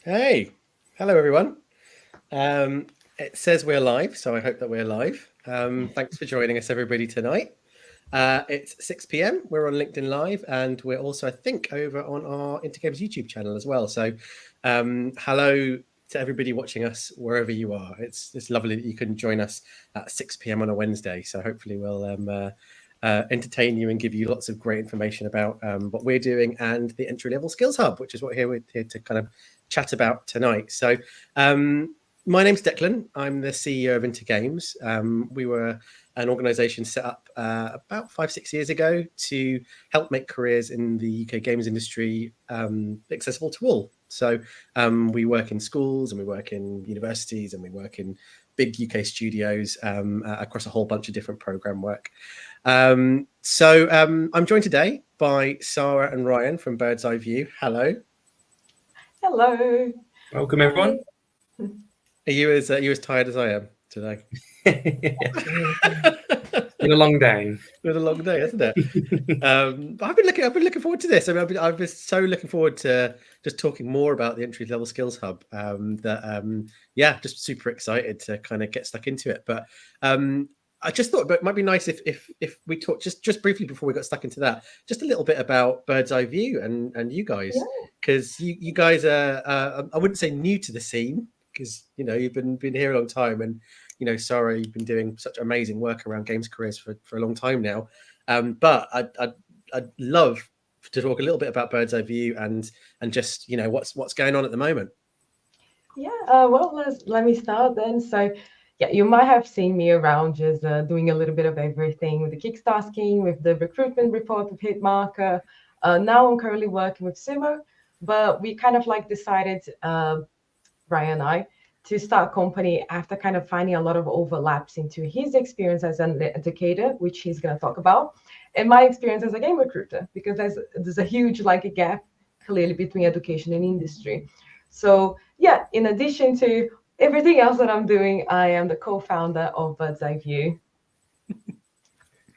Hey, hello everyone. It says we're live, so I hope that we're live. Thanks for joining us, everybody, tonight. It's 6 p.m. We're on LinkedIn Live, and we're also, I think, over on our Intergames YouTube channel as well. So, hello to everybody watching us wherever you are. It's lovely that you can join us at 6 p.m. on a Wednesday. So, hopefully, we'll entertain you and give you lots of great information about what we're doing and the entry level skills hub, which is what we're here to kind of chat about tonight. So, my name's Declan. I'm the CEO of Intergames. We were an organisation set up about 5-6 years ago to help make careers in the UK games industry accessible to all. So we work in schools and we work in universities and we work in big UK studios across a whole bunch of different programme work. I'm joined today by Sarah and Ryan from Bird's Eye View. Hello. Hello. Welcome, everyone. Are you as tired as I am today? It's been a long day. It's been a long day, hasn't it? I've been looking forward to this. I mean, I've been so looking forward to just talking more about the entry level skills hub. Just super excited to kind of get stuck into it. But I just thought it might be nice if we talk just briefly before we got stuck into that, just a little bit about Bird's Eye View and you guys, because you guys are I wouldn't say new to the scene, because you've been here a long time, and Sarah, you've been doing such amazing work around games careers for a long time now. But I'd love to talk a little bit about Bird's Eye View and just what's going on at the moment. Let me start then. So you might have seen me around just doing a little bit of everything with the Kickstarter scheme, with the recruitment report with Hitmarker. Now I'm currently working with Sumo, but we kind of decided, Ryan and I, to start a company after kind of finding a lot of overlaps into his experience as an educator, which he's going to talk about, and my experience as a game recruiter, because there's a huge gap clearly between education and industry. So in addition to everything else that I'm doing, I am the co-founder of Bird's Eye View.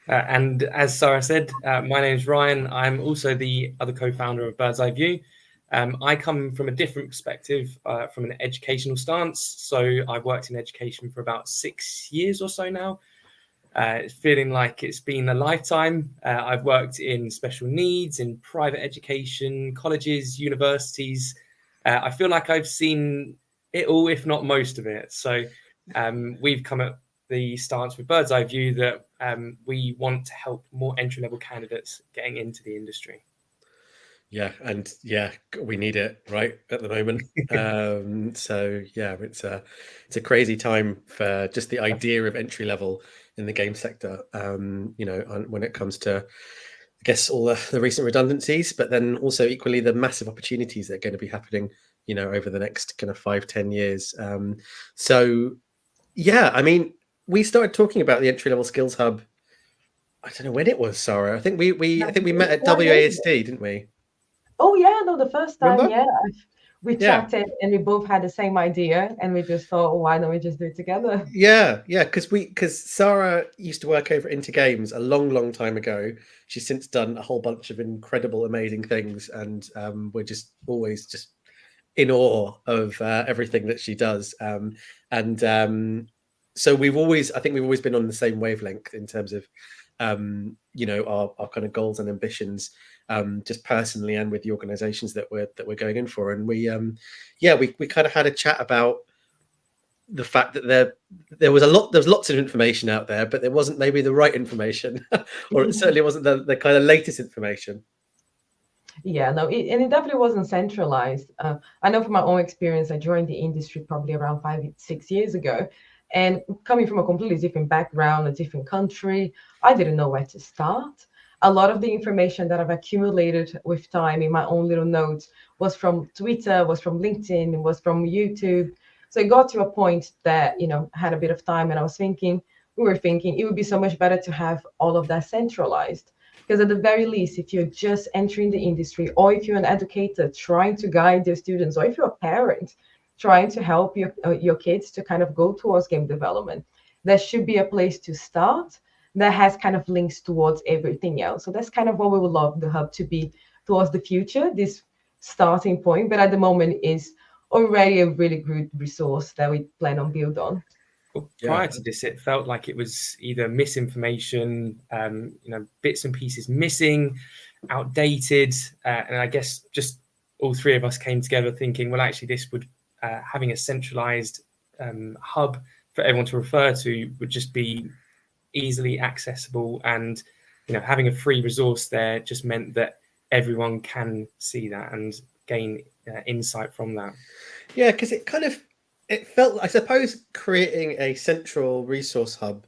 And as Sarah said, my name is Ryan. I'm also the other co-founder of Bird's Eye View. I come from a different perspective, from an educational stance. So I've worked in education for about 6 years or so now. It's feeling like it's been a lifetime. I've worked in special needs, in private education, colleges, universities. I feel like I've seen it all, if not most of it. So we've come at the stance with Bird's Eye View that we want to help more entry-level candidates getting into the industry. We need it right at the moment. It's a crazy time for just the idea of entry level in the game sector. When it comes to, I guess, all the recent redundancies, but then also equally the massive opportunities that are going to be happening, over the next kind of 5-10 years. We started talking about the entry level skills hub. I don't know when it was, Sarah. I think we met at WASD, didn't we? Oh yeah, no, the first time, Remember? we chatted and we both had the same idea, and we just thought, why don't we just do it together? Because Sarah used to work over at Intergames a long time ago. She's since done a whole bunch of incredible, amazing things, and we're just always just in awe of everything that she does. So we've always been on the same wavelength in terms of our kind of goals and ambitions, just personally and with the organizations that we're going in for. And we kind of had a chat about the fact that there was lots of information out there, but there wasn't maybe the right information, or it certainly wasn't the kind of latest information. It definitely wasn't centralized. I know from my own experience, I joined the industry probably around 5-6 years ago, and coming from a completely different background, a different country, I didn't know where to start. A lot of the information that I've accumulated with time in my own little notes was from Twitter, was from LinkedIn, was from YouTube. So it got to a point that, I had a bit of time, and we were thinking it would be so much better to have all of that centralized. Because at the very least, if you're just entering the industry, or if you're an educator trying to guide your students, or if you're a parent trying to help your kids to kind of go towards game development, there should be a place to start that has kind of links towards everything else. So that's kind of what we would love the hub to be towards the future, this starting point. But at the moment is already a really good resource that we plan on build on. Well, Yeah. prior to this, it felt like it was either misinformation, bits and pieces missing, outdated, and I guess just all three of us came together thinking, well, actually, this would having a centralized hub for everyone to refer to would just be easily accessible, and having a free resource there just meant that everyone can see that and gain insight from that. Yeah, because it felt, I suppose, creating a central resource hub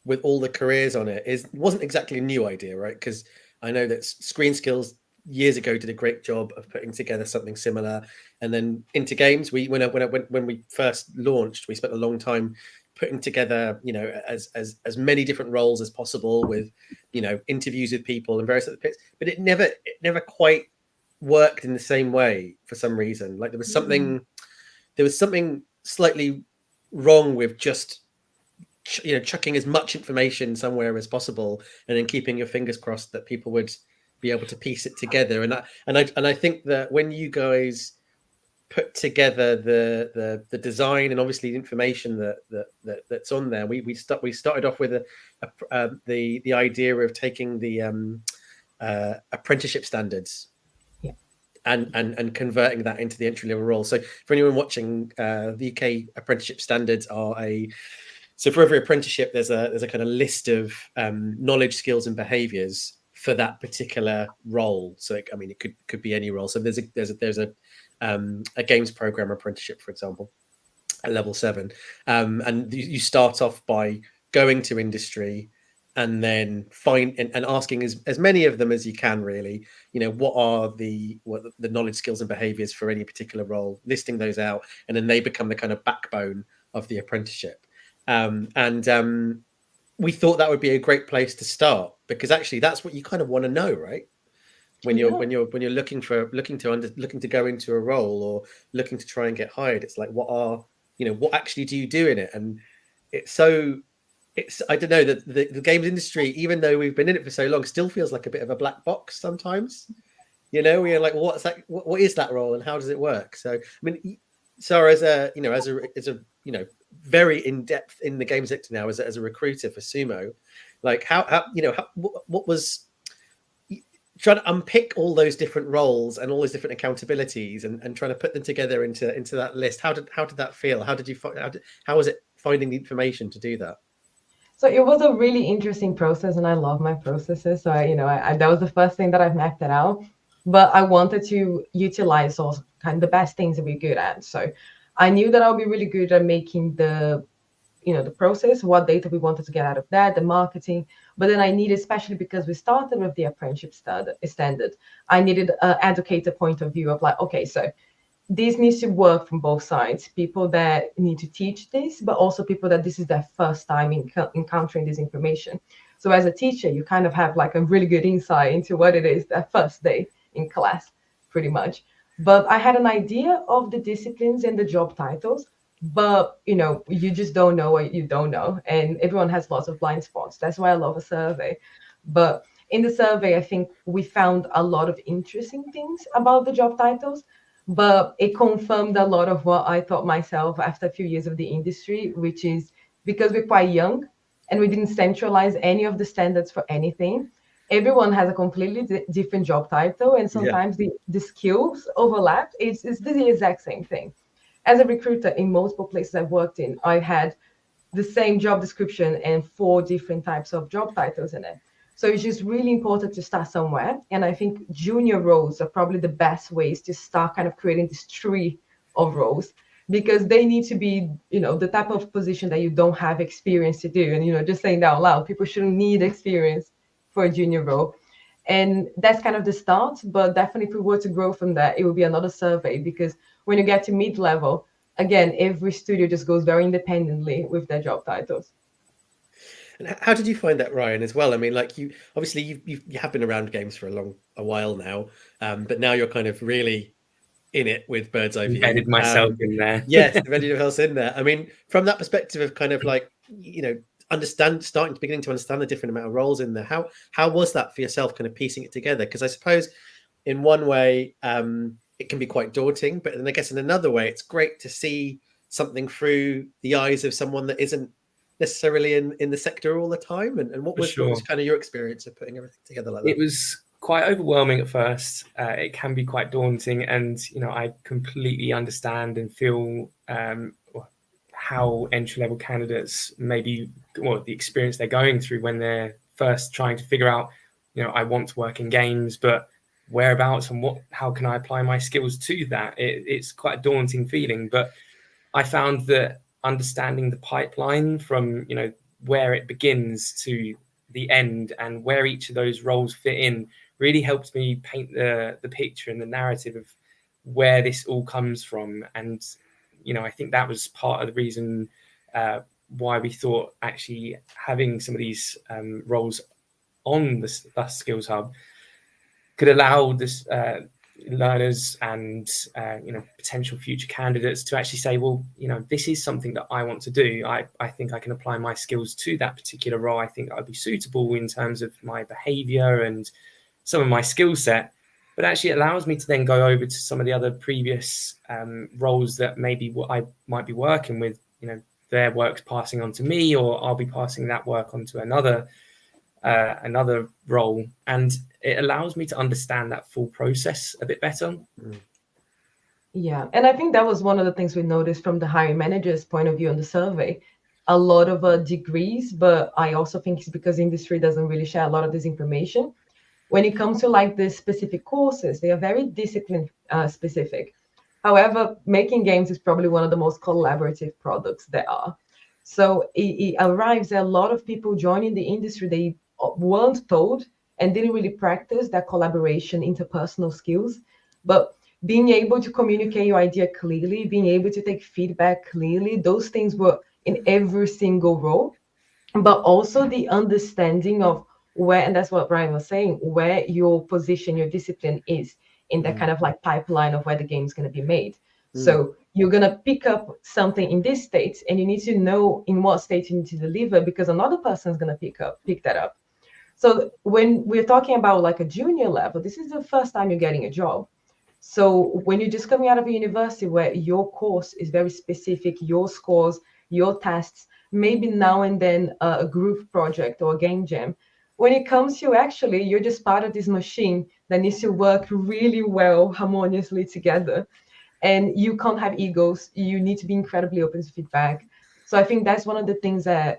with all the careers on it wasn't exactly a new idea, right? Because I know that Screen Skills years ago did a great job of putting together something similar, and then Into Games, when we first launched, we spent a long time putting together, as many different roles as possible with, interviews with people and various other bits, but it never quite worked in the same way for some reason. Like there was something slightly wrong with just chucking as much information somewhere as possible and then keeping your fingers crossed that people would be able to piece it together. And I think that when you guys put together the design and obviously the information that's on there, we started off with the idea of taking the apprenticeship standards and converting that into the entry level role. So for anyone watching, the UK apprenticeship standards are so for every apprenticeship, there's a kind of list of knowledge, skills, and behaviours for that particular role. So it could be any role. So there's a games program apprenticeship, for example, at level 7, and you start off by going to industry and then asking as many of them as you can, really, what are the knowledge, skills, and behaviors for any particular role, listing those out, and then they become the kind of backbone of the apprenticeship. We thought that would be a great place to start, because actually that's what you kind of want to know, right? When you're looking to go into a role or looking to try and get hired, it's like, what actually do you do in it? And I don't know, that the games industry, even though we've been in it for so long, still feels like a bit of a black box sometimes. We're like, well, what's that? What is that role, and how does it work? So, I mean, Sarah, as a very in depth in the game sector now, as a recruiter for Sumo, like what was trying to unpick all those different roles and all those different accountabilities and trying to put them together into that list. How did that feel? How was it finding the information to do that? So it was a really interesting process, and I love my processes. So that was the first thing that I've mapped it out. But I wanted to utilize all kind of the best things that we're good at. So I knew that I'll be really good at making the process, what data we wanted to get out of that, the marketing. But then I needed, especially because we started with the apprenticeship standard, I needed an educator point of view of like, okay, so this needs to work from both sides. People that need to teach this, but also people that this is their first time encountering this information. So as a teacher, you kind of have like a really good insight into what it is that first day in class, pretty much. But I had an idea of the disciplines and the job titles, but you just don't know what you don't know, and everyone has lots of blind spots. That's why I love a survey. But in the survey, I think we found a lot of interesting things about the job titles, but it confirmed a lot of what I thought myself after a few years of the industry, which is because we're quite young and we didn't centralize any of the standards for anything. Everyone has a completely different job title, and sometimes the skills overlap. It's the exact same thing. As a recruiter in multiple places I've worked in, I had the same job description and 4 different types of job titles in it. So it's just really important to start somewhere. And I think junior roles are probably the best ways to start kind of creating this tree of roles, because they need to be, the type of position that you don't have experience to do. And, just saying that out loud, people shouldn't need experience for a junior role. And that's kind of the start. But definitely if we were to grow from that, it would be another survey, because when you get to mid-level, again, every studio just goes very independently with their job titles. And how did you find that, Ryan, as well? I mean, like, you obviously you have been around games for a while now, but now you're kind of really in it with Bird's Eye View. Embedded myself in there. Yes, embedded yourself in there. I mean, from that perspective of kind of like, beginning to understand the different amount of roles in there. How was that for yourself, kind of piecing it together? Because I suppose in one way, it can be quite daunting. But then I guess in another way, it's great to see something through the eyes of someone that isn't necessarily in the sector all the time. And what was kind of your experience of putting everything together like that? It was quite overwhelming at first. It can be quite daunting, and I completely understand and feel how entry-level candidates maybe, the experience they're going through when they're first trying to figure out, I want to work in games, but whereabouts and how can I apply my skills to that? It's quite a daunting feeling, but I found that understanding the pipeline from, where it begins to the end and where each of those roles fit in really helped me paint the picture and the narrative of where this all comes from. And, I think that was part of the reason why we thought actually having some of these roles on the Skills Hub could allow this learners and potential future candidates to actually say, well, this is something that I want to do. I think I can apply my skills to that particular role. I think I'd be suitable in terms of my behavior and some of my skill set. But actually it allows me to then go over to some of the other previous roles that maybe I might be working with, their work's passing on to me, or I'll be passing that work on to another role. And it allows me to understand that full process a bit better. Yeah, and I think that was one of the things we noticed from the hiring manager's point of view on the survey. A lot of degrees, but I also think it's because industry doesn't really share a lot of this information. When it comes to like the specific courses, they are very discipline specific. However, making games is probably one of the most collaborative products there are. So it arrives at a lot of people joining the industry, they weren't told and didn't really practice that collaboration, interpersonal skills. But being able to communicate your idea clearly, being able to take feedback clearly, those things were in every single role. But also the understanding of where, and that's what Brian was saying, where your position, your discipline is in that kind of like pipeline of where the game is going to be made. So you're going to pick up something in this state, and you need to know in what state you need to deliver, because another person is going to pick that up. So when we're talking about like a junior level, this is the first time you're getting a job. So when you're just coming out of a university where your course is very specific, your scores, your tests, maybe now and then a group project or a game jam, when it comes to actually, you're just part of this machine that needs to work really well, harmoniously together. And you can't have egos. You need to be incredibly open to feedback. So I think that's one of the things that,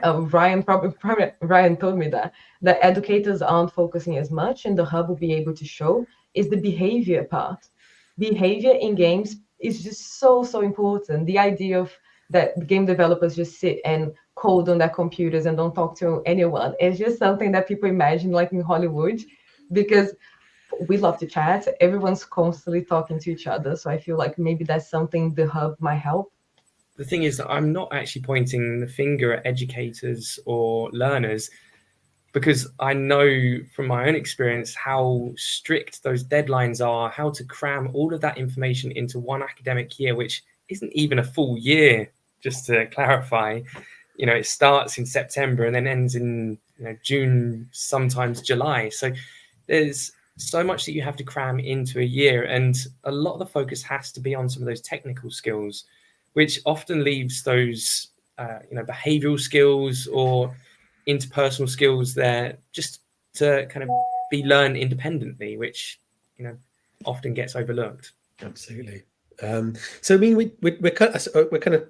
Ryan told me that educators aren't focusing as much, and the hub will be able to show is the behavior part. Behavior in games is just so important. The idea of that game developers just sit and code on their computers and don't talk to anyone. It's just something that people imagine like in Hollywood, because we love to chat. Everyone's constantly talking to each other. So I feel like maybe that's something the hub might help. The thing is that I'm not actually pointing the finger at educators or learners, because I know from my own experience how strict those deadlines are, how to cram all of that information into one academic year, which isn't even a full year, just to clarify. It starts in September and then ends in June, sometimes July. So there's so much that you have to cram into a year, and a lot of the focus has to be on some of those technical skills, which often leaves those behavioral skills or interpersonal skills there just to kind of be learned independently, which often gets overlooked. Absolutely. So I mean, we're kind of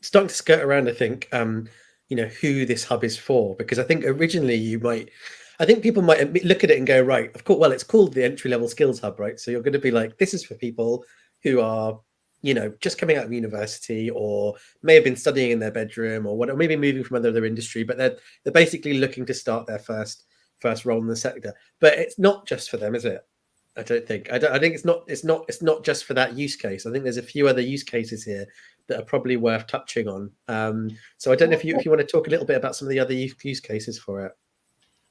starting to skirt around, I think, who this hub is for, because I think originally people might look at it and go, right, of course, well, it's called the entry-level skills hub, right? So you're going to be like, this is for people who are, just coming out of university, or may have been studying in their bedroom, or whatever, maybe moving from another industry, but they're basically looking to start their first role in the sector. But it's not just for them, is it? I don't think. I think it's not just for that use case. I think there's a few other use cases here that are probably worth touching on. So I don't know if you want to talk a little bit about some of the other use cases for it.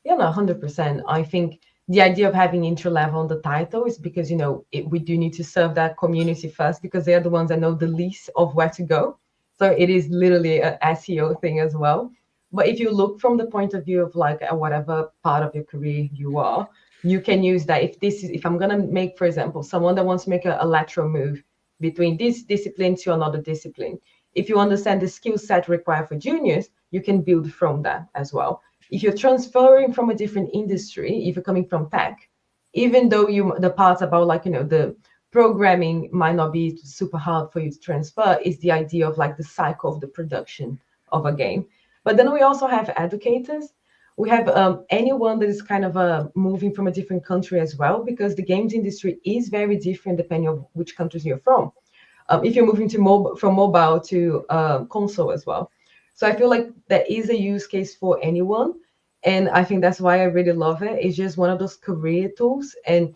Yeah, no, 100%. I think the idea of having intro-level on the title is because, we do need to serve that community first, because they're the ones that know the least of where to go. So it is literally an SEO thing as well. But if you look from the point of view of like whatever part of your career you are, you can use that. If I'm gonna make, for example, someone that wants to make a lateral move between this discipline to another discipline, if you understand the skill set required for juniors, you can build from that as well. If you're transferring from a different industry, if you're coming from tech, even though the parts about like, the programming might not be super hard for you to transfer, is the idea of like the cycle of the production of a game. But then we also have educators. We have anyone that is kind of moving from a different country as well, because the games industry is very different depending on which countries you're from. If you're moving from mobile to console as well. So I feel like there is a use case for anyone. And I think that's why I really love it. It's just one of those career tools. And,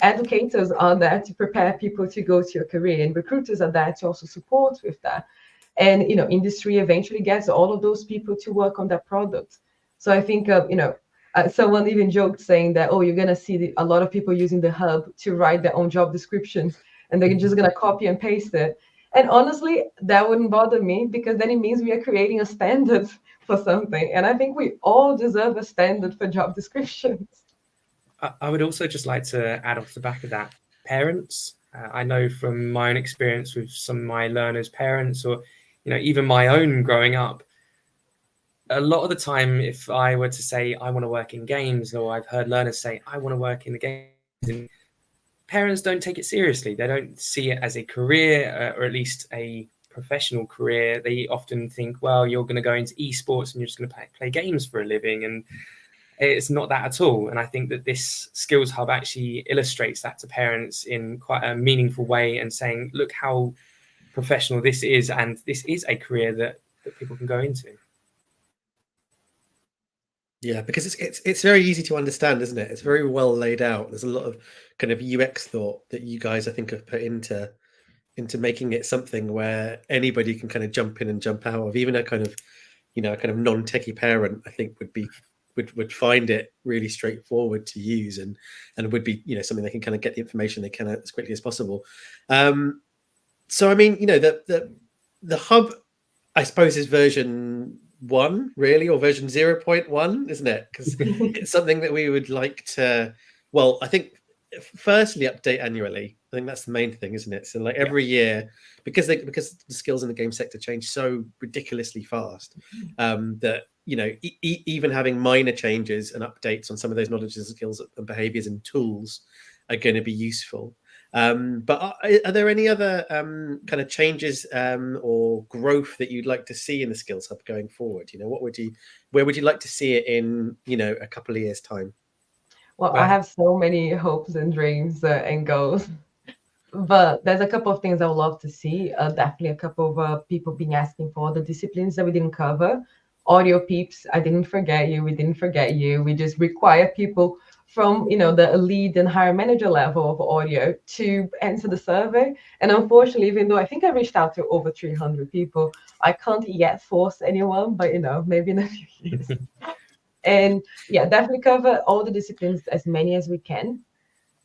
educators are there to prepare people to go to a career, and recruiters are there to also support with that. And, industry eventually gets all of those people to work on that product. So I think, someone even joked saying that, oh, you're going to see a lot of people using the hub to write their own job descriptions, and they're just going to copy and paste it. And honestly, that wouldn't bother me, because then it means we are creating a standard for something. And I think we all deserve a standard for job descriptions. I would also just like to add off the back of that, parents. I know from my own experience with some of my learners' parents, or even my own growing up, a lot of the time, if I were to say I want to work in games, or I've heard learners say I want to work in the games, parents don't take it seriously. They don't see it as a career, or at least a professional career. They often think, well, you're going to go into esports and you're just going to play games for a living. And it's not that at all. And I think that this Skills Hub actually illustrates that to parents in quite a meaningful way, and saying, look how professional this is, and this is a career that people can go into. Yeah, because it's very easy to understand, isn't it? It's very well laid out. There's a lot of kind of UX thought that you guys, I think, have put into making it something where anybody can kind of jump in and jump out of. Even a kind of non-techie parent, I think, would find it really straightforward to use, and would be something they can kind of get the information they can as quickly as possible. So I mean, the hub, I suppose, is version 1 really, or version 0.1, isn't it? Because it's something that we would like to, well, I think firstly update annually. I think that's the main thing, isn't it? So like every year, because the skills in the game sector change so ridiculously fast, that even having minor changes and updates on some of those knowledges, skills and behaviors and tools are going to be useful. But are there any other kind of changes or growth that you'd like to see in the Skills Hub going forward? Where would you like to see it in, a couple of years' time? Well, I have so many hopes and dreams and goals, but there's a couple of things I would love to see. Definitely a couple of people being asking for the disciplines that we didn't cover. Audio peeps, I didn't forget you. We didn't forget you. We just require people from the lead and higher manager level of audio to answer the survey. And unfortunately, even though I think I reached out to over 300 people, I can't yet force anyone, but maybe in a few years. And yeah, definitely cover all the disciplines, as many as we can.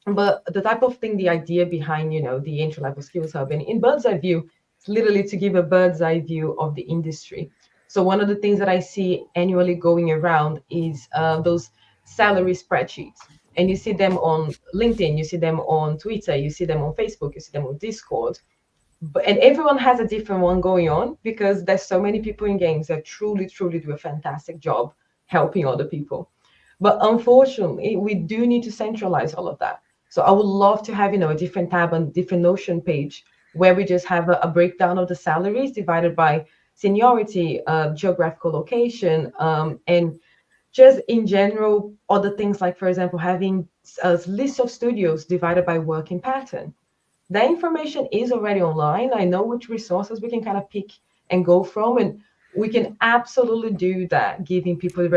But the type of thing, the idea behind the entry-level Skills Hub, and in bird's eye view, it's literally to give a bird's eye view of the industry. So one of the things that I see annually going around is those salary spreadsheets, and you see them on LinkedIn, you see them on Twitter, you see them on Facebook, you see them on Discord, and everyone has a different one going on, because there's so many people in games that truly do a fantastic job helping other people. But unfortunately, we do need to centralize all of that. So I would love to have a different tab and different Notion page where we just have a breakdown of the salaries divided by seniority, geographical location, and just in general, other things like, for example, having a list of studios divided by working pattern. That information is already online. I know which resources we can kind of pick and go from, and we can absolutely do that, giving people the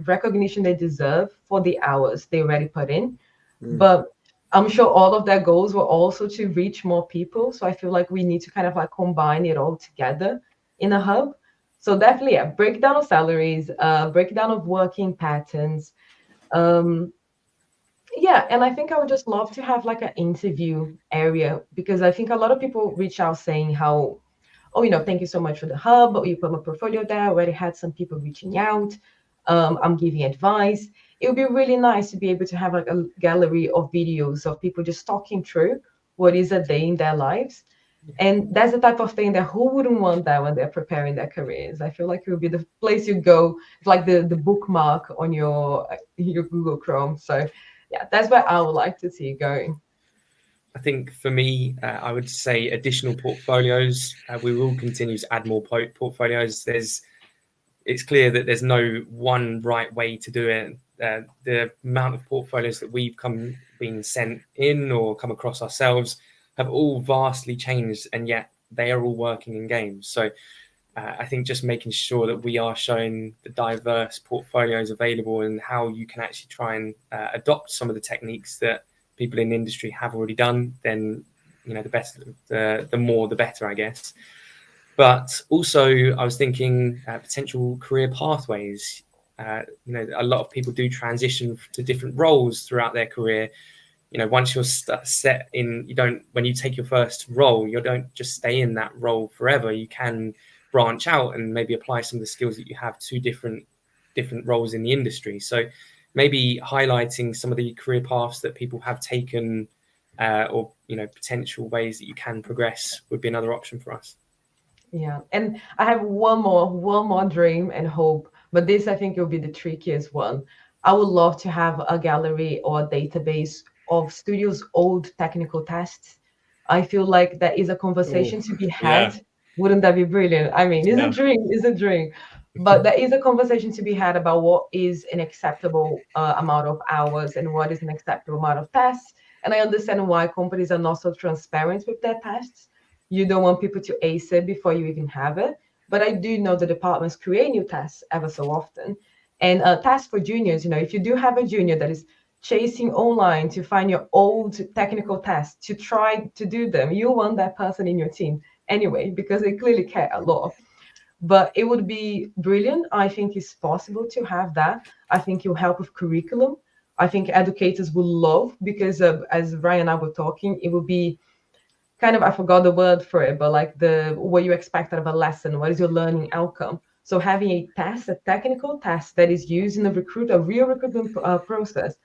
recognition they deserve for the hours they already put in. But I'm sure all of their goals were also to reach more people. So I feel like we need to kind of like combine it all together in a hub. So definitely, breakdown of salaries, breakdown of working patterns. And I think I would just love to have like an interview area, because I think a lot of people reach out saying how, thank you so much for the hub. You put my portfolio there. I already had some people reaching out. I'm giving advice. it would be really nice to be able to have like a gallery of videos of people just talking through what is a day in their lives. And that's the type of thing that who wouldn't want that when they're preparing their careers? I feel like it would be the place you go, like the bookmark on your Google Chrome. So yeah, that's where I would like to see it going. I think for me, I would say additional portfolios. We will continue to add more portfolios. It's clear that there's no one right way to do it. The amount of portfolios that we've been sent in or come across ourselves have all vastly changed, and yet they are all working in games. So I think just making sure that we are showing the diverse portfolios available and how you can actually try and adopt some of the techniques that people in the industry have already done, then the better, the more the better, I guess. But also, I was thinking potential career pathways. A lot of people do transition to different roles throughout their career. Once you're set in, when you take your first role, you don't just stay in that role forever. You can branch out and maybe apply some of the skills that you have to different roles in the industry. So maybe highlighting some of the career paths that people have taken, or potential ways that you can progress would be another option for us. Yeah, and I have one more dream and hope, but this I think will be the trickiest one. I would love to have a gallery or a database of studios' old technical tests. I feel like that is a conversation to be had. Yeah. Wouldn't that be brilliant? I mean, Yeah. it's a dream. But there is a conversation to be had about what is an acceptable amount of hours and what is an acceptable amount of tests. And I understand why companies are not so transparent with their tests. You don't want people to ace it before you even have it. But I do know the departments create new tests ever so often. And tests for juniors, if you do have a junior that is chasing online to find your old technical tests to try to do them, you want that person in your team anyway, because they clearly care a lot. But it would be brilliant. I think it's possible to have that. I think it'll help with curriculum. I think educators will love, because as Ryan and I were talking, it would be kind of, I forgot the word for it, but like what you expect out of a lesson, what is your learning outcome? So having a technical test that is used in a real recruitment process,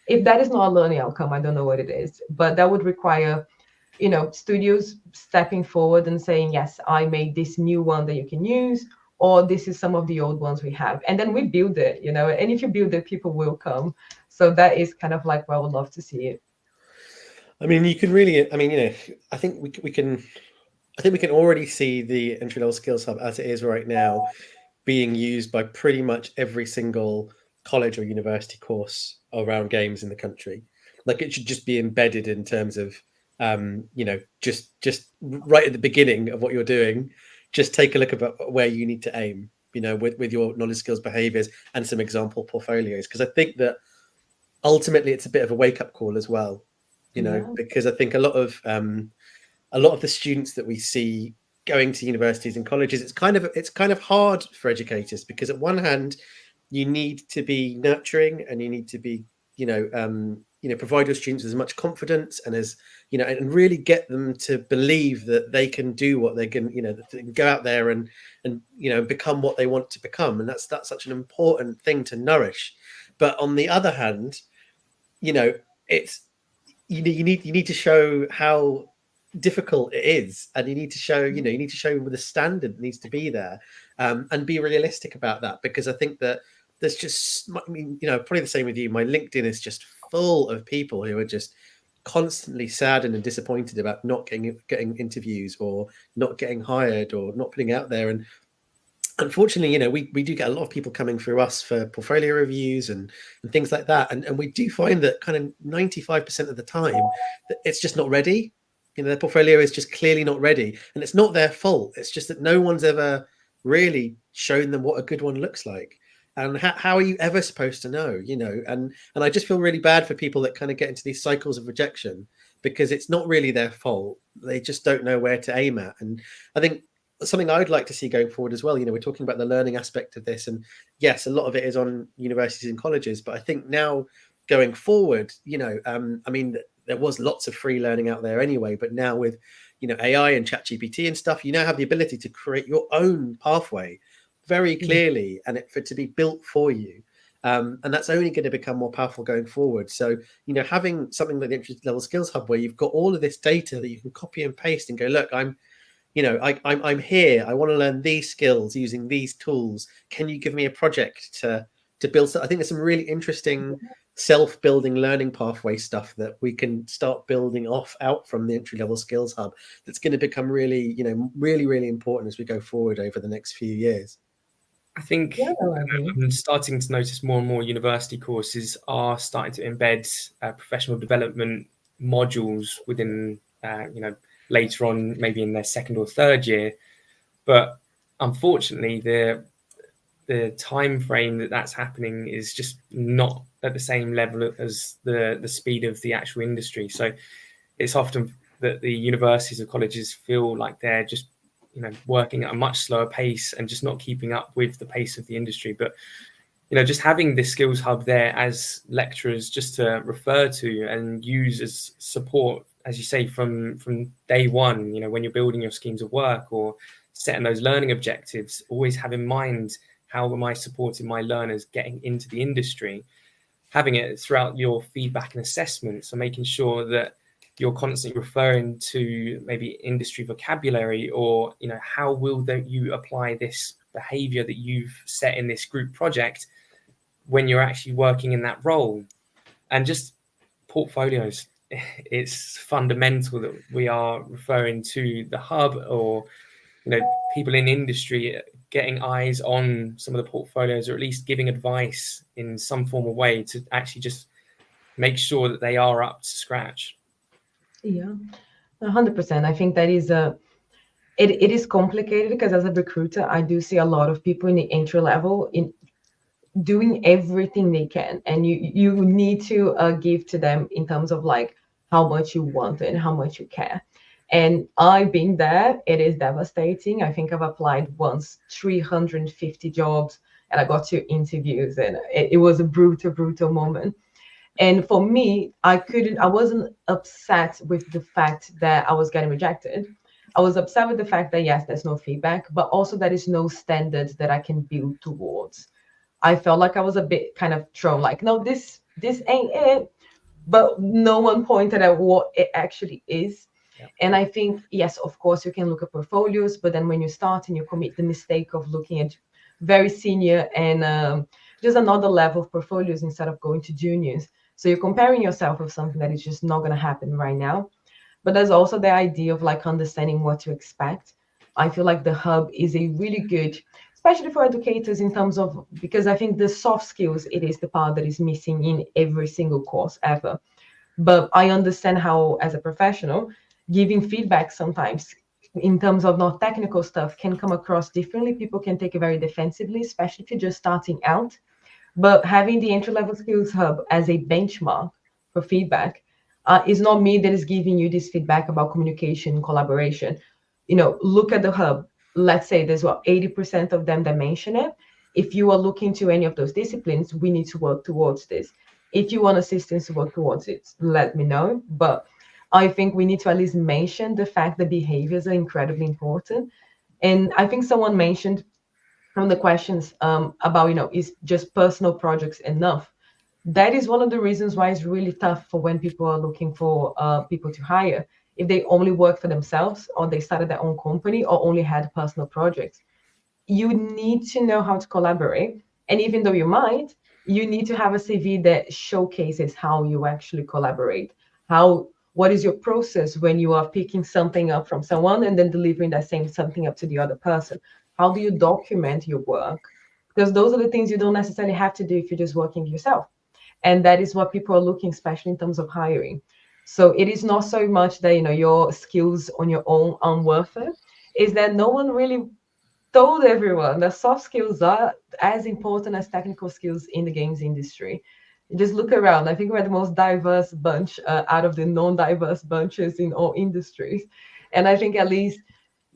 if that is not a learning outcome, I don't know what it is. But that would require, studios stepping forward and saying, yes, I made this new one that you can use, or this is some of the old ones we have. And then we build it, and if you build it, people will come. So that is kind of like where I would love to see it. I mean, you can really, I think we can already see the entry-level skills hub as it is right now being used by pretty much every single college or university course around games in the country. Like, it should just be embedded in terms of, just right at the beginning of what you're doing, just take a look at where you need to aim, with your knowledge, skills, behaviors, and some example portfolios. Because I think that ultimately it's a bit of a wake-up call as well, because I think a lot of the students that we see going to universities and colleges, it's kind of hard for educators, because at one hand you need to be nurturing and you need to be provide your students with as much confidence and as and really get them to believe that they can do what they can, that they can go out there and become what they want to become. And that's such an important thing to nourish. But on the other hand, it's you need to show how difficult it is, and you need to show the standard that needs to be there, and be realistic about that. Because I think that there's just, probably the same with you, my LinkedIn is just full of people who are just constantly saddened and disappointed about not getting interviews, or not getting hired, or not putting out there. And unfortunately, we do get a lot of people coming through us for portfolio reviews and things like that, and we do find that kind of 95% of the time that it's just not ready. Their portfolio is just clearly not ready, and it's not their fault. It's just that no one's ever really shown them what a good one looks like. And how are you ever supposed to know? And I just feel really bad for people that kind of get into these cycles of rejection, because it's not really their fault. They just don't know where to aim at. And I think something I'd like to see going forward as well, we're talking about the learning aspect of this, and yes, a lot of it is on universities and colleges, but I think now going forward, there was lots of free learning out there anyway, but now with AI and ChatGPT and stuff, you now have the ability to create your own pathway very clearly, and for it to be built for you. And that's only going to become more powerful going forward. So, having something like the entry level skills hub where you've got all of this data that you can copy and paste and go, look, I'm here. I want to learn these skills using these tools. Can you give me a project to build? So I think there's some really interesting self-building learning pathway stuff that we can start building out from the entry-level skills hub. That's going to become really, really, really important as we go forward over the next few years. I think I'm starting to notice more and more university courses are starting to embed professional development modules within, later on, maybe in their second or third year. But unfortunately, the time frame that's happening is just not at the same level as the speed of the actual industry. So it's often that the universities or colleges feel like they're just working at a much slower pace and just not keeping up with the pace of the industry. But just having this skills hub there as lecturers just to refer to and use as support, as you say, from day one, when you're building your schemes of work or setting those learning objectives, always have in mind, how am I supporting my learners getting into the industry? Having it throughout your feedback and assessment, so making sure that you're constantly referring to maybe industry vocabulary, or how will you apply this behavior that you've set in this group project when you're actually working in that role. And just portfolios, it's fundamental that we are referring to the hub, or people in industry getting eyes on some of the portfolios, or at least giving advice in some form of way to actually just make sure that they are up to scratch. Yeah, 100%. I think that is it is complicated, because as a recruiter, I do see a lot of people in the entry level in doing everything they can, and you need to give to them in terms of like how much you want and how much you care. And I've been there. It is devastating. I think I've applied once 350 jobs, and I got 2 interviews, and it was a brutal moment. And for me, I wasn't upset with the fact that I was getting rejected. I was upset with the fact that, yes, there's no feedback, but also there is no standard that I can build towards. I felt like I was a bit kind of thrown, like, no, this ain't it. But no one pointed out what it actually is. Yeah. And I think, yes, of course, you can look at portfolios, but then when you start and you commit the mistake of looking at very senior and just another level of portfolios instead of going to juniors. So you're comparing yourself with something that is just not going to happen right now. But there's also the idea of like understanding what to expect. I feel like the hub is a really good, especially for educators, in terms of, because I think the soft skills, it is the part that is missing in every single course ever. But I understand how, as a professional, giving feedback sometimes in terms of not technical stuff can come across differently. People can take it very defensively, especially if you're just starting out. But having the entry-level skills hub as a benchmark for feedback is not me that is giving you this feedback about communication, collaboration. Look at the hub. Let's say there's 80% of them that mention it. If you are looking to any of those disciplines, we need to work towards this. If you want assistance to work towards it, let me know. But I think we need to at least mention the fact that behaviors are incredibly important. And I think someone mentioned from the questions about, is just personal projects enough? That is one of the reasons why it's really tough for when people are looking for people to hire. If they only work for themselves, or they started their own company, or only had personal projects, you need to know how to collaborate. And even though you might, you need to have a CV that showcases how you actually collaborate. What is your process when you are picking something up from someone and then delivering that same something up to the other person? How do you document your work? Because those are the things you don't necessarily have to do if you're just working yourself. And that is what people are looking, especially in terms of hiring. So it is not so much that, your skills on your own aren't worth it. Is that no one really told everyone that soft skills are as important as technical skills in the games industry. Just look around. I think we're the most diverse bunch out of the non-diverse bunches in all industries. And I think at least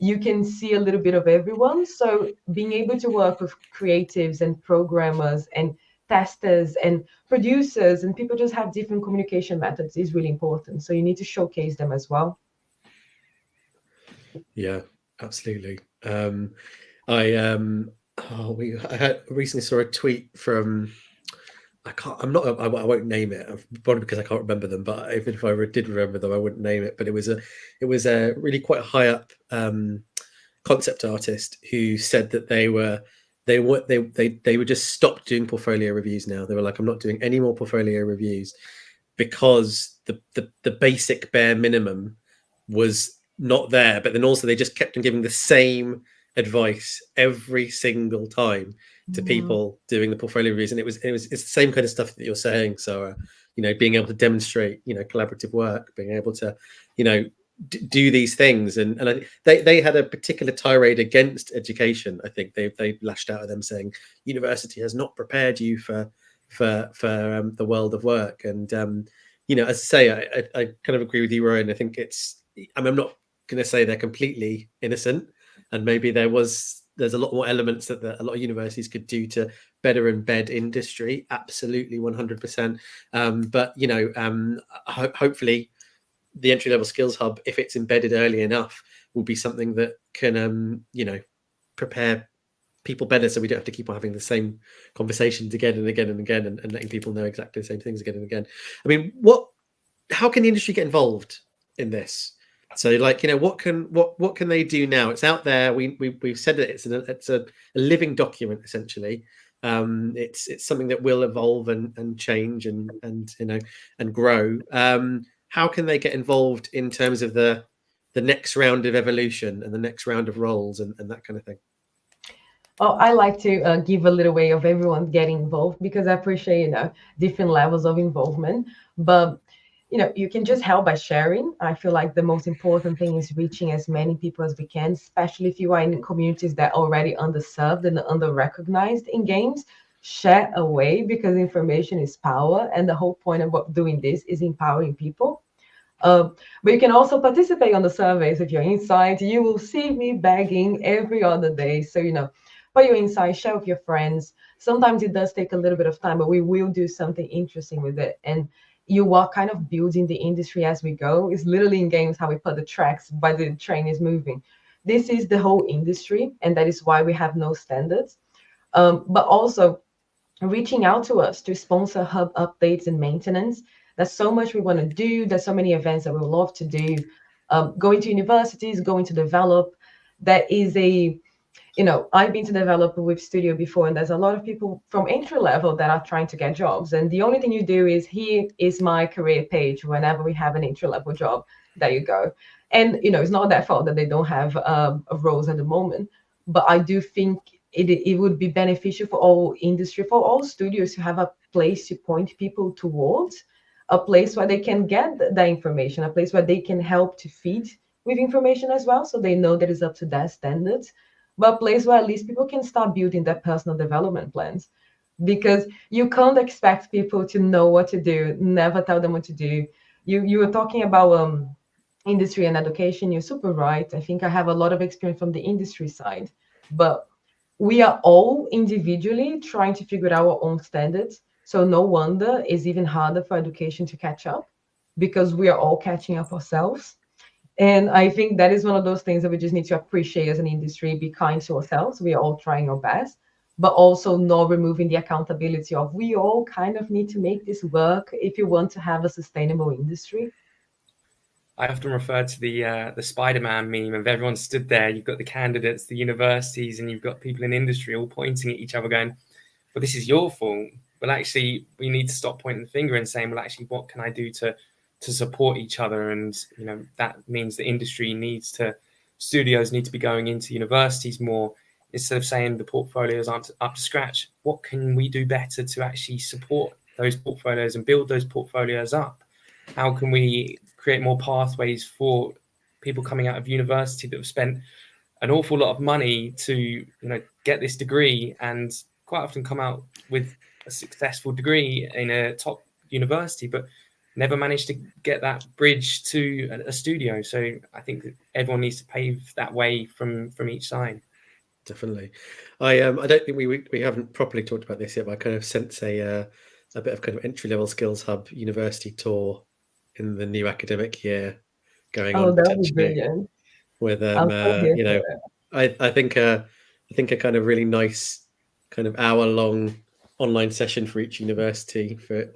you can see a little bit of everyone. So being able to work with creatives and programmers and testers and producers, and people just have different communication methods, is really important. So you need to showcase them as well. Yeah, absolutely. I recently saw a tweet from I won't name it, probably because I can't remember them. But even if I did remember them, I wouldn't name it. But it was a really quite high up concept artist who said that they would just stop doing portfolio reviews now. They were like, I'm not doing any more portfolio reviews because the basic bare minimum was not there. But then also they just kept on giving the same advice every single time to people doing the portfolio reviews, and it's the same kind of stuff that you're saying. So being able to demonstrate collaborative work, being able to do these things, and they had a particular tirade against education. I think they lashed out at them saying university has not prepared you for the world of work. And as I say, I kind of agree with you, Ryan. I think I'm not going to say they're completely innocent, and maybe there's a lot more elements that a lot of universities could do to better embed industry. Absolutely, 100%. But hopefully the entry-level skills hub, if it's embedded early enough, will be something that can prepare people better, so we don't have to keep on having the same conversations again and again and again, and letting people know exactly the same things again and again. I mean, how can the industry get involved in this? So, what can they do now? It's out there. We've said that it's a living document essentially. It's something that will evolve and change and grow. How can they get involved in terms of the next round of evolution and the next round of roles and that kind of thing? Oh, I like to give a little way of everyone getting involved, because I appreciate different levels of involvement. But you can just help by sharing. I feel like the most important thing is reaching as many people as we can, especially if you are in communities that are already underserved and under-recognized in games. Share away, because information is power, and the whole point about doing this is empowering people. But you can also participate on the surveys. If you're inside, you will see me begging every other day. So, put your insight, share with your friends. Sometimes it does take a little bit of time, but we will do something interesting with it. And you are kind of building the industry as we go. It's literally in games how we put the tracks while the train is moving. This is the whole industry, and that is why we have no standards. But also reaching out to us to sponsor hub updates and maintenance. There's so much we want to do. There's so many events that we love to do. Going to universities, going to develop. That is I've been to develop with Studio before, and there's a lot of people from entry level that are trying to get jobs. And the only thing you do is, here is my career page. Whenever we have an entry level job, there you go. And it's not their fault that they don't have roles at the moment. But I do think it would be beneficial for all industry, for all studios, to have a place to point people towards, a place where they can get that information, a place where they can help to feed with information as well, so they know that it's up to their standards. But a place where at least people can start building their personal development plans, because you can't expect people to know what to do, never tell them what to do. You were talking about industry and education. You're super right. I think I have a lot of experience from the industry side, but we are all individually trying to figure out our own standards. So no wonder it's even harder for education to catch up, because we are all catching up ourselves. And I think that is one of those things that we just need to appreciate as an industry, be kind to ourselves. We are all trying our best, but also not removing the accountability of, we all kind of need to make this work if you want to have a sustainable industry. I often refer to the Spider-Man meme of everyone stood there. You've got the candidates, the universities, and you've got people in industry all pointing at each other going, well, this is your fault. Well, actually, we need to stop pointing the finger and saying, well, actually, what can I do to support each other? And that means the industry studios need to be going into universities more, instead of saying the portfolios aren't up to scratch. What can we do better to actually support those portfolios and build those portfolios up? How can we create more pathways for people coming out of university that have spent an awful lot of money to get this degree, and quite often come out with a successful degree in a top university, but never managed to get that bridge to a studio? So I think that everyone needs to pave that way from each side. Definitely. I don't think we haven't properly talked about this yet, but I kind of sense a bit of kind of entry-level skills hub university tour in the new academic year going on. That would be brilliant. With I think a kind of really nice kind of hour-long online session for each university for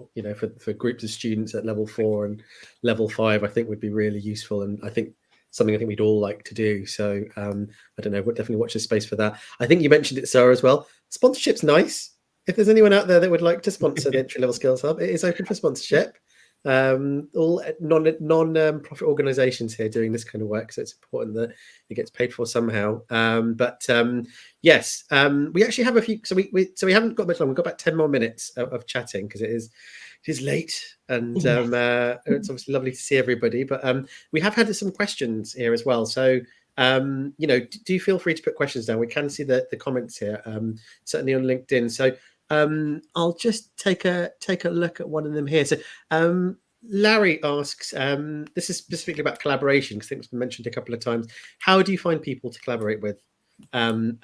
for groups of students at level 4 and level 5, I think would be really useful, and I think something I think we'd all like to do. So I don't know, we'll definitely watch this space for that. I think you mentioned it, Sarah, as well. Sponsorship's nice. If there's anyone out there that would like to sponsor the Entry Level Skills Hub, it is open for sponsorship. All non-profit organizations here doing this kind of work, so it's important that it gets paid for somehow. Yes, we actually have a few, so we haven't got much long. We've got about 10 more minutes of chatting, because it is late, and it's obviously lovely to see everybody, but we have had some questions here as well, so do feel free to put questions down. We can see the comments here, certainly on LinkedIn. So I'll just take a look at one of them here. So Larry asks, this is specifically about collaboration, because I think it's been mentioned a couple of times. How do you find people to collaborate with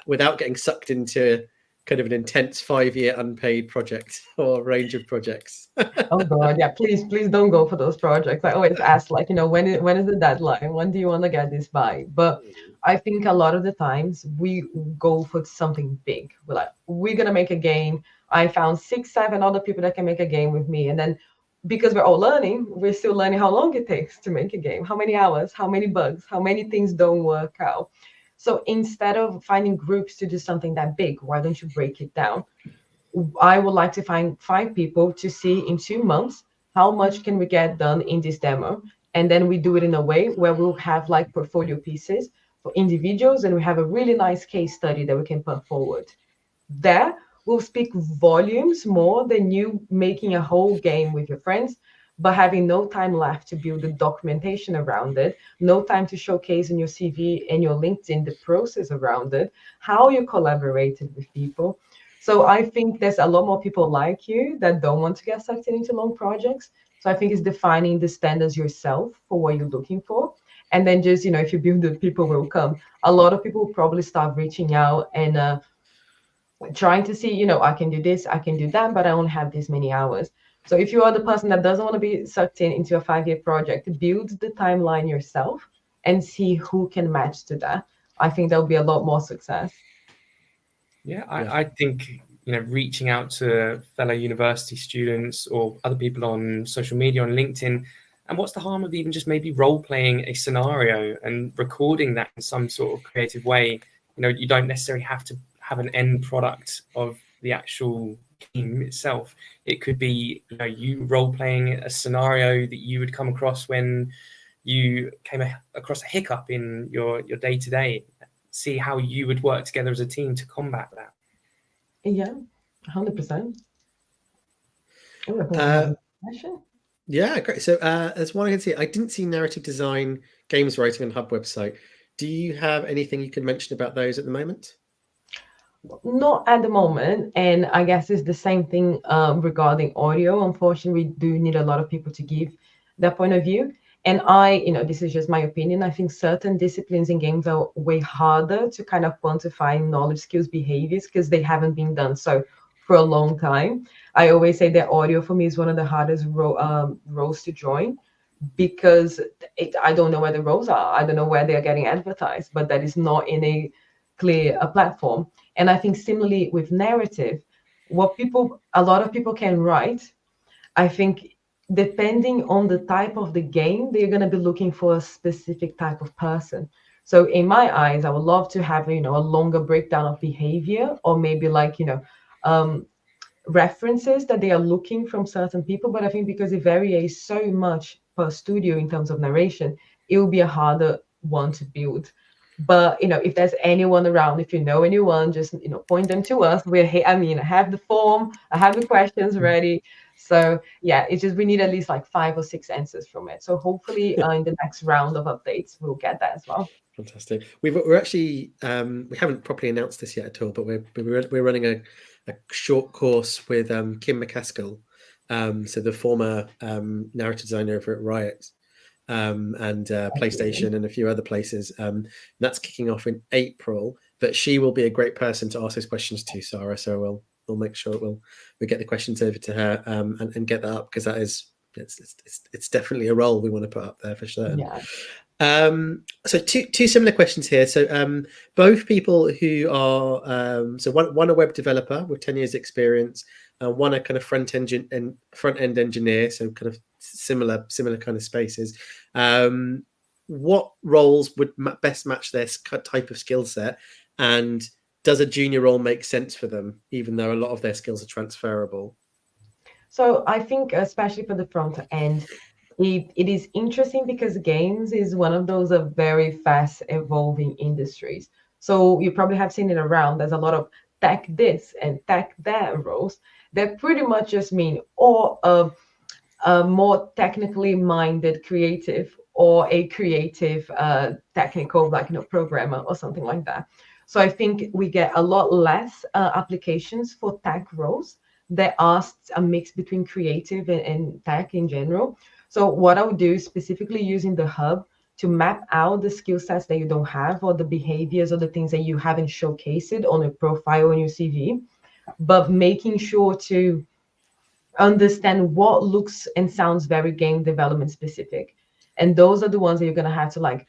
without getting sucked into kind of an intense 5-year unpaid project or range of projects? Oh God, yeah, please don't go for those projects. I always ask, like, when is the deadline? When do you want to get this by? But I think a lot of the times we go for something big. We're like, we're gonna make a game. I found 6, 7 other people that can make a game with me, and then because we're all learning, we're still learning how long it takes to make a game, how many hours, how many bugs, how many things don't work out. So instead of finding groups to do something that big, why don't you break it down? I would like to find 5 people to see in 2 months how much can we get done in this demo, and then we do it in a way where we'll have like portfolio pieces for individuals, and we have a really nice case study that we can put forward. There will speak volumes more than you making a whole game with your friends, but having no time left to build the documentation around it, no time to showcase in your CV and your LinkedIn the process around it, how you collaborated with people. So I think there's a lot more people like you that don't want to get sucked into long projects. So I think it's defining the standards yourself for what you're looking for. And then just, if you build it, people will come. A lot of people will probably start reaching out and trying to see, I can do this, I can do that, but I only have this many hours. So if you are the person that doesn't want to be sucked into a 5-year project, build the timeline yourself and see who can match to that. I think there'll be a lot more success. Yeah, I think, reaching out to fellow university students or other people on social media, on LinkedIn, and what's the harm of even just maybe role-playing a scenario and recording that in some sort of creative way? You don't necessarily have to have an end product of the actual game itself. It could be, you role-playing a scenario that you would come across when you came across a hiccup in your day-to-day. See how you would work together as a team to combat that. Yeah, 100%. Yeah, great. So as one I can see, I didn't see narrative design, games writing on Hub website. Do you have anything you can mention about those at the moment? Not at the moment, and I guess it's the same thing regarding audio. Unfortunately, we do need a lot of people to give their point of view. And this is just my opinion. I think certain disciplines in games are way harder to kind of quantify knowledge, skills, behaviors, because they haven't been done so for a long time. I always say that audio for me is one of the hardest roles to join, because I don't know where the roles are. I don't know where they're getting advertised, but that is not in a clear platform. And I think similarly with narrative, a lot of people can write. I think depending on the type of the game, they're going to be looking for a specific type of person. So in my eyes, I would love to have, a longer breakdown of behavior, or maybe like, references that they are looking from certain people. But I think because it varies so much per studio in terms of narration, it will be a harder one to build. But, if there's anyone around, if you know anyone, just, point them to us. We're here. I have the form, I have the questions ready. So yeah, it's just, we need at least like 5 or 6 answers from it. So hopefully in the next round of updates, we'll get that as well. Fantastic. We're actually, we haven't properly announced this yet at all, but we're running a short course with Kim McCaskill, so the former narrative designer over at Riot. And PlayStation and a few other places. That's kicking off in April, but she will be a great person to ask those questions to, Sarah. So we'll make sure we'll get the questions over to her and get that up, because that is it's definitely a role we want to put up there for sure. Yeah. So two similar questions here. So both people who are so one a web developer with 10 years experience, one a kind of front end engineer, so kind of similar kind of spaces. What roles would best match their type of skill set, and does a junior role make sense for them, even though a lot of their skills are transferable? So I think, especially for the front end, it is interesting because games is one of those very fast evolving industries. So you probably have seen it around. There's a lot of tech this and tech that roles that pretty much just mean or a more technically minded creative or a creative technical, like, programmer or something like that. So I think we get a lot less applications for tech roles. There are a mix between creative and tech in general. So what I would do is specifically using the hub to map out the skill sets that you don't have, or the behaviors or the things that you haven't showcased on your profile, on your CV, but making sure to understand what looks and sounds very game development specific. And those are the ones that you're going to have to like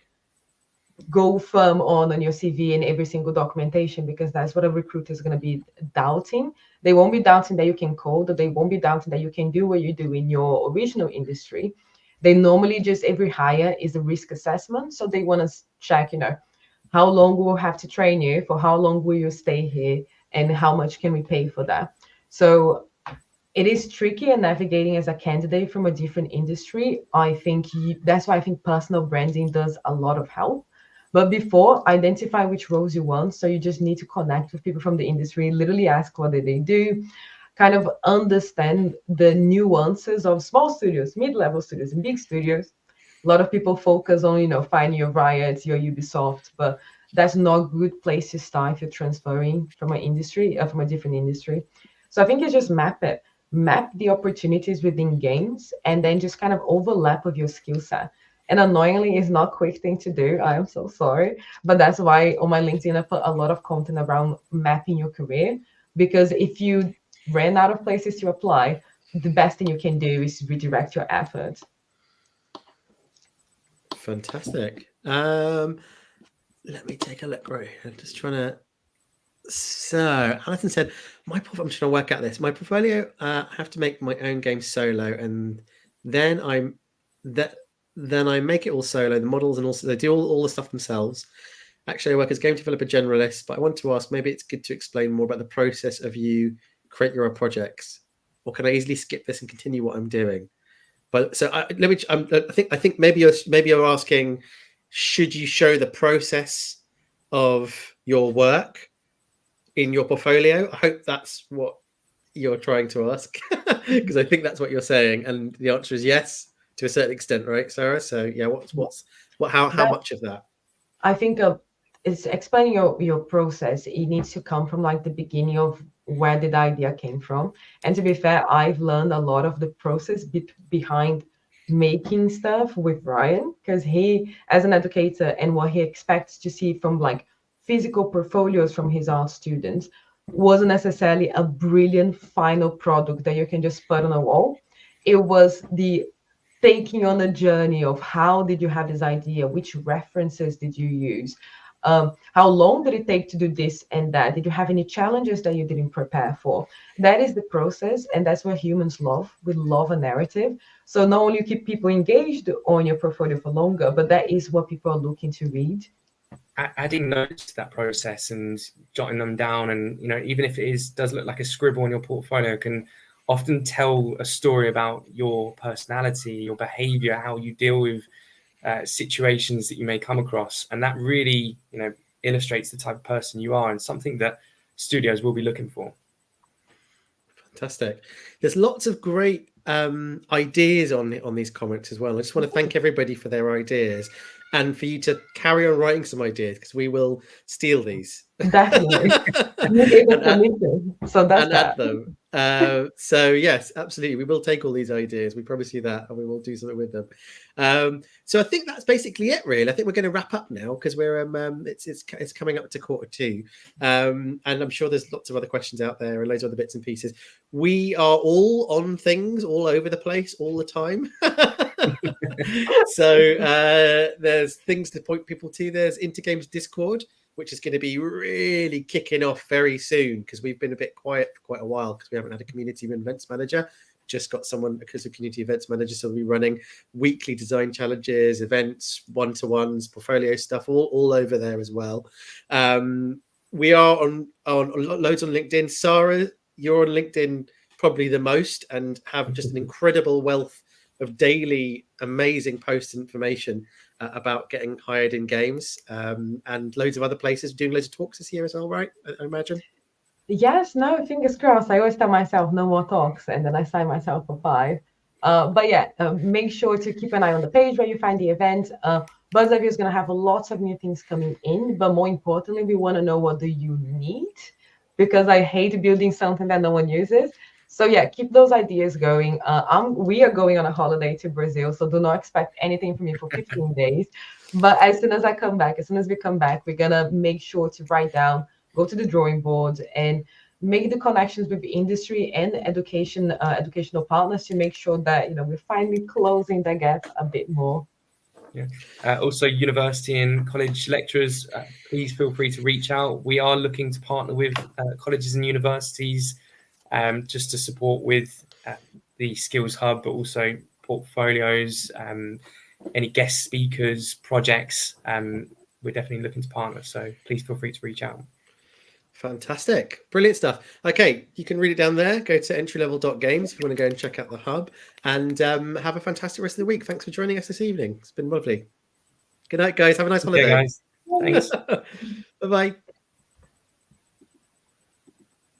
go firm on your CV and every single documentation, because that's what a recruiter is going to be doubting. They won't be doubting that you can code, or they won't be doubting that you can do what you do in your original industry. They normally just, every hire is a risk assessment. So they want to check, how long we'll have to train you, for how long will you stay here, and how much can we pay for that. So it is tricky and navigating as a candidate from a different industry. I think that's why I think personal branding does a lot of help. But before, identify which roles you want. So you just need to connect with people from the industry, literally ask what they do, kind of understand the nuances of small studios, mid-level studios, and big studios. A lot of people focus on, finding your Riot, your Ubisoft, but that's not a good place to start if you're transferring from an industry, from a different industry. So I think you just map the opportunities within games, and then just kind of overlap with your skill set. And annoyingly, it's not a quick thing to do. I am so sorry. But that's why on my LinkedIn, I put a lot of content around mapping your career. Because if you ran out of places to apply, the best thing you can do is redirect your effort. Fantastic. Let me take a look. Right, I'm just trying to. So Alison said, I'm trying to work out this. My portfolio, I have to make my own game solo, and then I make it all solo, the models, and also they do all the stuff themselves. Actually, I work as game developer generalist, but I want to ask, maybe it's good to explain more about the process of you create your own projects, or can I easily skip this and continue what I'm doing? But so I think maybe you're asking, should you show the process of your work in your portfolio? I hope that's what you're trying to ask, because I think that's what you're saying, and the answer is yes to a certain extent, right, Sarah? So yeah, how much of that? I think it's explaining your process. It needs to come from like the beginning of where the idea came from. And to be fair, I've learned a lot of the process behind making stuff with Ryan, because he, as an educator, and what he expects to see from like physical portfolios from his art students wasn't necessarily a brilliant final product that you can just put on a wall. It was the taking on a journey of how did you have this idea, which references did you use, how long did it take to do this and that, did you have any challenges that you didn't prepare for? That is the process, and that's what humans love. We love a narrative. So not only you keep people engaged on your portfolio for longer, but that is what people are looking to read. Adding notes to that process and jotting them down, and even if it does look like a scribble on your portfolio, can often tell a story about your personality, your behavior, how you deal with situations that you may come across. And that really, illustrates the type of person you are, and something that studios will be looking for. Fantastic. There's lots of great ideas on these comments as well. I just want to thank everybody for their ideas, and for you to carry on writing some ideas, because we will steal these. Definitely. So that's and add them. So yes, absolutely, we will take all these ideas. We promise you that, and we will do something with them. So I think that's basically it, really. I think we're going to wrap up now, because we're it's coming up to 1:45, and I'm sure there's lots of other questions out there and loads of other bits and pieces. We are all on things all over the place all the time. So there's things to point people to. There's Intergames Discord, which is going to be really kicking off very soon because we've been a bit quiet for quite a while because we haven't had a community events manager. Just got someone because of community events manager, so we'll be running weekly design challenges, events, one-to-ones, portfolio stuff, all over there as well. We are on loads on LinkedIn. Sarah, you're on LinkedIn probably the most and have just an incredible wealth of daily amazing post information about getting hired in games, and loads of other places, doing loads of talks this year as well, right? I imagine. Yes, no, fingers crossed. I always tell myself no more talks, and then I sign myself for 5. But yeah, make sure to keep an eye on the page where you find the event. Bird's Eye View is going to have lots of new things coming in, but more importantly, we want to know what do you need, because I hate building something that no one uses. So yeah, keep those ideas going. We are going on a holiday to Brazil, so do not expect anything from me for 15 days. But as soon as we come back, we're gonna make sure to write down, go to the drawing board, and make the connections with the industry and educational partners to make sure that we're finally closing the gap a bit more. Yeah. Also, university and college lecturers, please feel free to reach out. We are looking to partner with colleges and universities just to support with the Skills Hub, but also portfolios, any guest speakers, projects. We're definitely looking to partner, so please feel free to reach out. Fantastic. Brilliant stuff. Okay, you can read it down there. Go to entrylevel.games if you want to go and check out the hub, and have a fantastic rest of the week. Thanks for joining us this evening. It's been lovely. Good night, guys. Have a nice holiday. Okay, guys. Thanks. Bye-bye.